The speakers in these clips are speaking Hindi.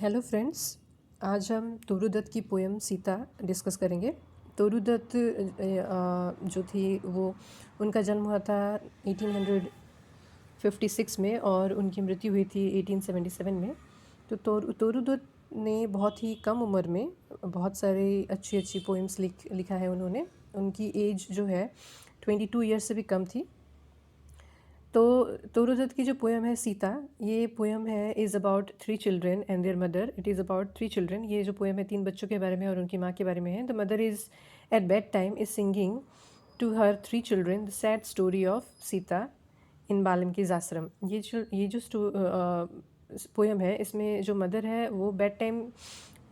हेलो फ्रेंड्स, आज हम तोरू दत्त की पोएम सीता डिस्कस करेंगे। तोरू दत्त जो थी वो उनका जन्म हुआ था 1856 में और उनकी मृत्यु हुई थी 1877 में। तो तोरू दत्त ने बहुत ही कम उम्र में बहुत सारी अच्छी अच्छी पोएम्स लिखा है उन्होंने। उनकी एज जो है 22 ईयर्स से भी कम थी। तो तोरू दत्त की जो पोएम है सीता, ये पोएम है is about 3 children and there mother. It is about 3 children. ये जो पोएम है 3 बच्चों के बारे में और उनकी माँ के बारे में है। The mother is at bedtime is singing to her 3 children the sad story of Sita in Valmiki's ashram. ये जो पोएम है, इसमें जो मदर है वो बेड टाइम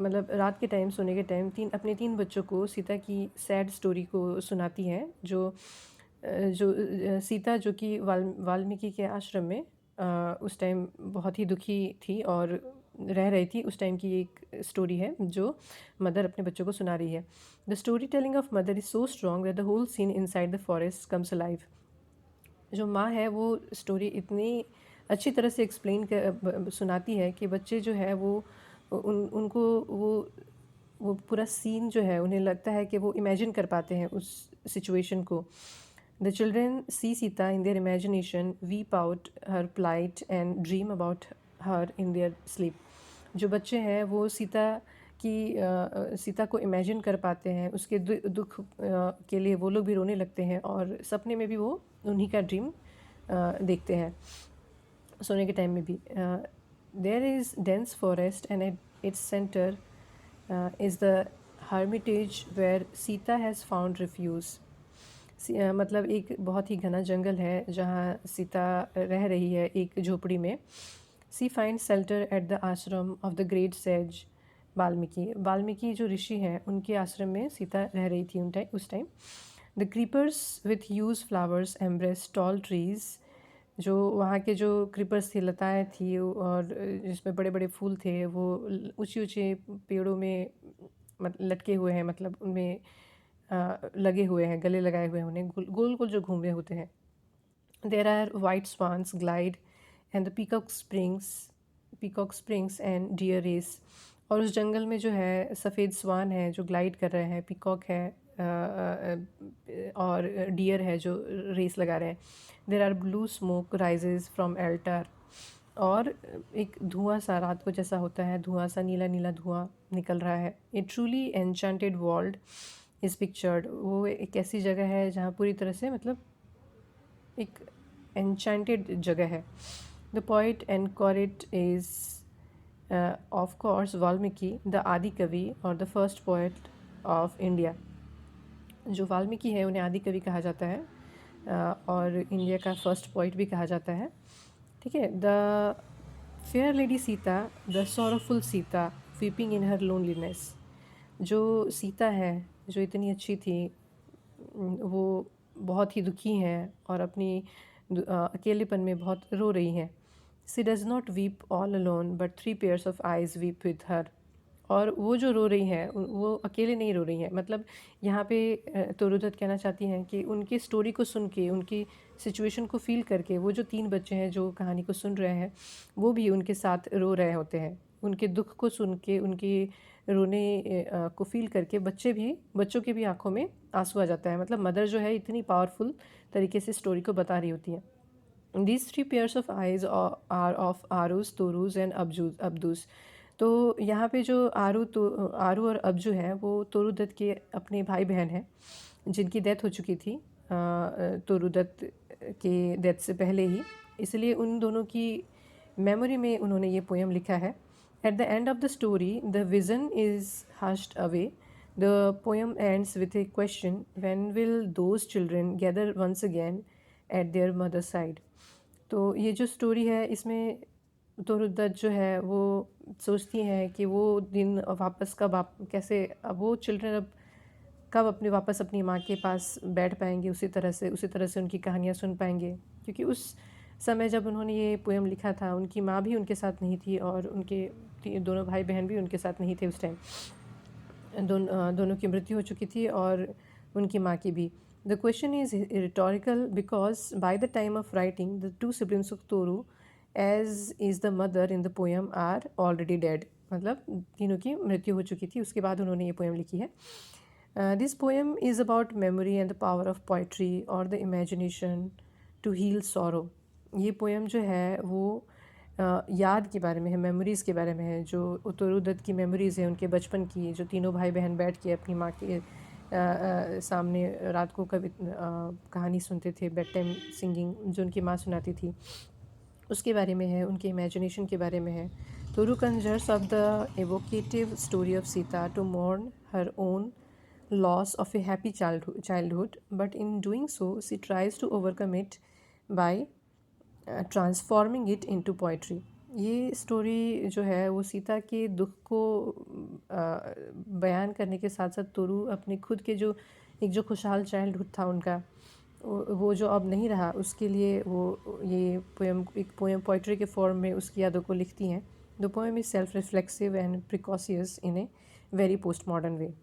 मतलब रात के टाइम, सोने के टाइम अपने 3 बच्चों को सीता की सैड स्टोरी को सुनाती हैं। जो सीता जो कि वाल्मीकि के आश्रम में उस टाइम बहुत ही दुखी थी और रह रही थी। उस टाइम की एक स्टोरी है जो मदर अपने बच्चों को सुना रही है। The story telling of mother is so strong that the whole scene inside the forest comes alive. जो माँ है वो स्टोरी इतनी अच्छी तरह से एक्सप्लेन कर सुनाती है कि बच्चे जो है वो उनको वो पूरा सीन जो है उन्हें लगता है कि वो इमेजिन कर पाते हैं उस सिचुएशन को। The children see Sita in their imagination, weep out her plight and dream about her in their sleep. जो बच्चे हैं वो सीता को इमेजिन कर पाते हैं, उसके दुख के लिए वो लोग भी रोने लगते हैं और सपने में भी वो उन्हीं का ड्रीम देखते हैं, सोने के टाइम में भी। There is dense forest and at its centre is the hermitage where Sita has found refuge. मतलब एक बहुत ही घना जंगल है जहाँ सीता रह रही है एक झोपड़ी में। सी फाइंड शेल्टर एट द आश्रम of the great sage Valmiki जो ऋषि हैं उनके आश्रम में सीता रह रही थी उस time. The creepers with huge flowers embrace tall trees. जो वहाँ के जो क्रीपर्स थे, लताएँ थी और जिसमें बड़े बड़े फूल थे, वो ऊँचे ऊँचे पेड़ों में लटके हुए हैं, मतलब उनमें लगे हुए हैं, गले लगाए हुए हैं उन्हें, गोल गोल जो घूम रहे होते हैं। There are white swans glide and the peacock springs and deer race. और उस जंगल में जो है सफ़ेद स्वान है जो ग्लाइड कर रहे हैं, पीकॉक है और डियर है जो रेस लगा रहे हैं। There are blue smoke rises from altar. और एक धुआं सा रात को जैसा होता है, धुआं सा नीला नीला धुआं निकल रहा है। A truly enchanted world is pictured. वो एक ऐसी जगह है जहाँ पूरी तरह से मतलब एक एन्चेंटेड जगह है। The poet Encorate is of course Valmiki the आदि कवि और the first poet of India. जो वाल्मीकि है उन्हें आदि कवि कहा जाता है और इंडिया का फर्स्ट पोइट भी कहा जाता है। ठीक है। The fair lady Sita, the sorrowful Sita weeping in her loneliness. जो सीता है जो इतनी अच्छी थी, वो बहुत ही दुखी हैं और अपनी अकेलेपन में बहुत रो रही हैं। She does not weep all alone but 3 pairs of eyes weep with her. और वो जो रो रही हैं वो अकेले नहीं रो रही हैं। मतलब यहाँ पे तोरू दत्त कहना चाहती हैं कि उनकी स्टोरी को सुन के, उनकी सिचुएशन को फ़ील करके, वो जो 3 बच्चे हैं जो कहानी को सुन रहे हैं, वो भी उनके साथ रो रहे होते हैं। उनके दुख को सुन के, उनके रोने को फ़ील करके बच्चों के भी आँखों में आँसू आ जाता है। मतलब मदर जो है इतनी पावरफुल तरीके से स्टोरी को बता रही होती है। These 3 pairs of eyes are of आरूज, तोरूज एंड अब्दूस। तो यहाँ पे जो आरू और अब्जू हैं वो तोरू दत्त के अपने भाई बहन हैं जिनकी डेथ हो चुकी थी तोरू दत्त के डेथ से पहले ही। इसलिए उन दोनों की मेमोरी में उन्होंने ये पोएम लिखा है। At the end of the story the vision is hushed away. The poem ends with a question, when will those children gather once again at their mother side. तो ये जो स्टोरी है इसमें तोरू दत्त जो है वो सोचती हैं कि वो दिन वापस कैसे अब वो चिल्ड्रन अब कब वापस अपनी माँ के पास बैठ पाएंगे, उसी तरह से उनकी कहानियाँ सुन पाएंगे। क्योंकि उस समय जब उन्होंने ये पोएम लिखा था उनकी माँ भी उनके साथ नहीं थी और उनके दोनों भाई बहन भी उनके साथ नहीं थे उस टाइम। दोनों की मृत्यु हो चुकी थी और उनकी माँ की भी। The question is rhetorical because by the time of writing, the 2 siblings of Toru, as is the mother in the poem, are already dead. मतलब तीनों की मृत्यु हो चुकी थी, उसके बाद उन्होंने ये पोएम लिखी है. This poem is about memory and the power of poetry और the imagination to heal sorrow. ये पोएम जो है वो याद के बारे में है, मेमोरीज़ के बारे में है, जो उत्तरू दत्त की मेमोरीज़ है उनके बचपन की, जो तीनों भाई बहन बैठ के अपनी माँ के सामने रात को कहानी सुनते थे, बेड टाइम सिंगिंग जो उनकी माँ सुनाती थी, उसके बारे में है, उनके इमेजिनेशन के बारे में है. Toru conjures up the evocative story of Sita to mourn her own loss of a happy childhood, but in doing so, she tries to overcome it by transforming it into poetry. ये स्टोरी जो है वो सीता के दुख को बयान करने के साथ साथ तोरू अपने खुद के जो एक जो खुशहाल चाइल्डहुड था उनका, वो जो अब नहीं रहा, उसके लिए वो ये पोएम पोइट्री के फॉर्म में उसकी यादों को लिखती हैं. The poem is self reflexive and precocious in a very post modern way.